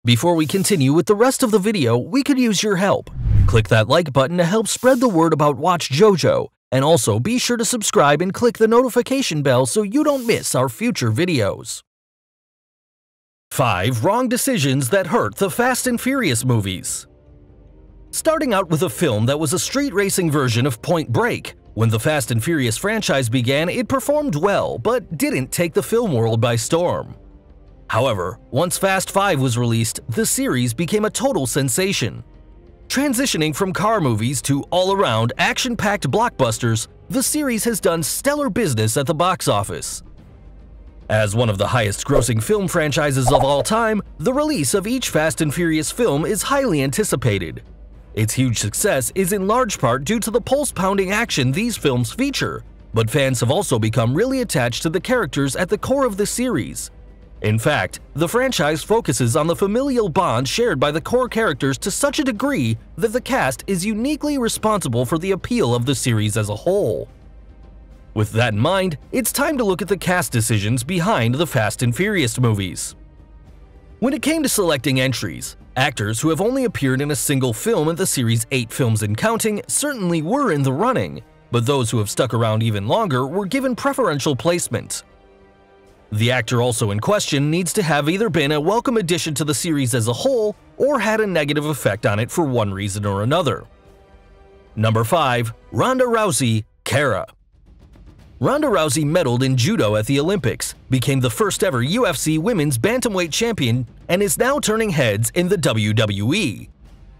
Before we continue with the rest of the video, we could use your help. Click that like button to help spread the word about Watch JoJo, and also be sure to subscribe and click the notification bell so you don't miss our future videos. 5 wrong decisions that hurt the Fast and Furious movies. Starting out with a film that was a street racing version of Point Break, when the Fast and Furious franchise began, it performed well, but didn't take the film world by storm. However, once Fast 5 was released, the series became a total sensation. Transitioning from car movies to all-around, action-packed blockbusters, the series has done stellar business at the box office. As one of the highest-grossing film franchises of all time, the release of each Fast and Furious film is highly anticipated. Its huge success is in large part due to the pulse-pounding action these films feature, but fans have also become really attached to the characters at the core of the series. In fact, the franchise focuses on the familial bond shared by the core characters to such a degree that the cast is uniquely responsible for the appeal of the series as a whole. With that in mind, it's time to look at the cast decisions behind the Fast and Furious movies. When it came to selecting entries, actors who have only appeared in a single film in the series' 8 films and counting certainly were in the running, but those who have stuck around even longer were given preferential placement. The actor also in question needs to have either been a welcome addition to the series as a whole or had a negative effect on it for one reason or another. Number 5. Ronda Rousey, Kara. Ronda Rousey medaled in judo at the Olympics, became the first ever UFC women's bantamweight champion, and is now turning heads in the WWE.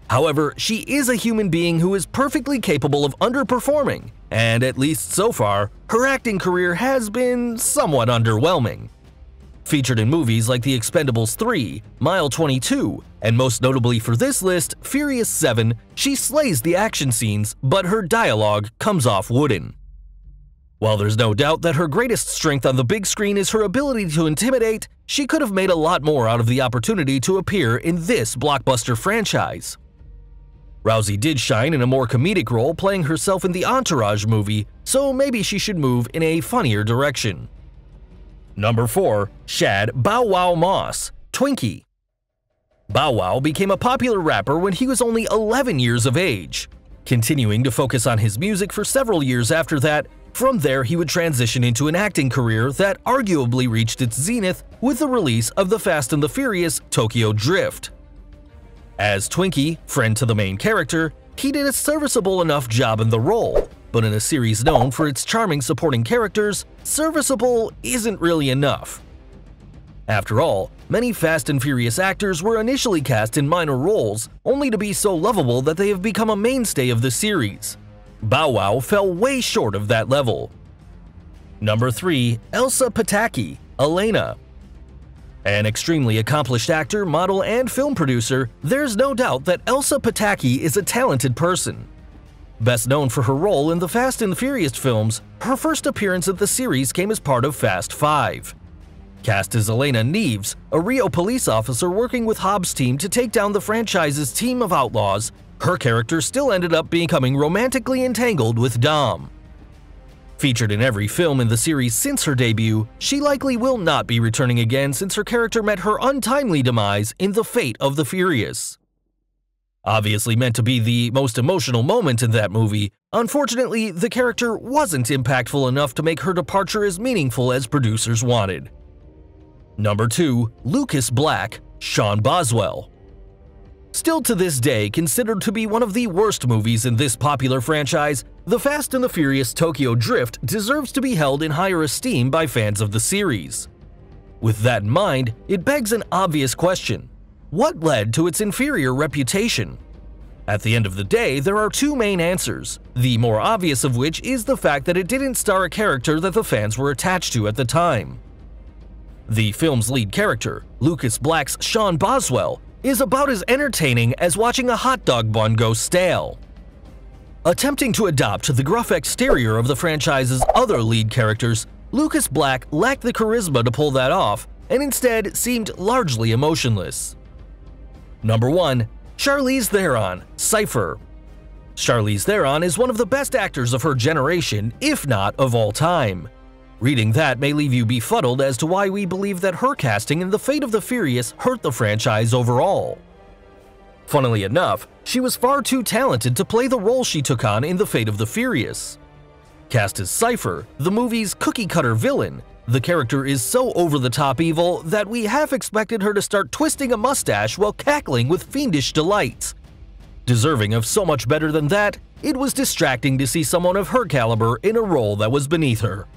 However, she is a human being who is perfectly capable of underperforming, and at least so far, her acting career has been somewhat underwhelming. Featured in movies like The Expendables 3, Mile 22, and most notably for this list, Furious 7, she slays the action scenes, but her dialogue comes off wooden. While there's no doubt that her greatest strength on the big screen is her ability to intimidate, she could have made a lot more out of the opportunity to appear in this blockbuster franchise. Rousey did shine in a more comedic role playing herself in the Entourage movie, so maybe she should move in a funnier direction. Number 4. Shad Bow Wow Moss, Twinkie. Bow Wow became a popular rapper when he was only 11 years of age. Continuing to focus on his music for several years after that, from there he would transition into an acting career that arguably reached its zenith with the release of The Fast and the Furious Tokyo Drift. As Twinkie, friend to the main character, he did a serviceable enough job in the role, but in a series known for its charming supporting characters, serviceable isn't really enough. After all, many Fast and Furious actors were initially cast in minor roles, only to be so lovable that they have become a mainstay of the series. Bow Wow fell way short of that level. Number 3. Elsa Pataky, Elena. An extremely accomplished actor, model, and film producer, there's no doubt that Elsa Pataky is a talented person. Best known for her role in the Fast and Furious films, her first appearance at the series came as part of Fast 5. Cast as Elena Neves, a Rio police officer working with Hobbs' team to take down the franchise's team of outlaws, her character still ended up becoming romantically entangled with Dom. Featured in every film in the series since her debut, she likely will not be returning again since her character met her untimely demise in The Fate of the Furious. Obviously meant to be the most emotional moment in that movie, unfortunately the character wasn't impactful enough to make her departure as meaningful as producers wanted. Number 2. Lucas Black, Sean Boswell. Still to this day considered to be one of the worst movies in this popular franchise, The Fast and the Furious Tokyo Drift deserves to be held in higher esteem by fans of the series. With that in mind, it begs an obvious question: what led to its inferior reputation? At the end of the day, there are 2 main answers, the more obvious of which is the fact that it didn't star a character that the fans were attached to at the time. The film's lead character, Lucas Black's Sean Boswell, is about as entertaining as watching a hot dog bun go stale. Attempting to adopt the gruff exterior of the franchise's other lead characters, Lucas Black lacked the charisma to pull that off and instead seemed largely emotionless. Number 1. Charlize Theron, Cypher. Charlize Theron is one of the best actors of her generation, if not of all time. Reading that may leave you befuddled as to why we believe that her casting in The Fate of the Furious hurt the franchise overall. Funnily enough, she was far too talented to play the role she took on in The Fate of the Furious. Cast as Cypher, the movie's cookie-cutter villain, the character is so over-the-top evil that we half expected her to start twisting a mustache while cackling with fiendish delight. Deserving of so much better than that, it was distracting to see someone of her caliber in a role that was beneath her.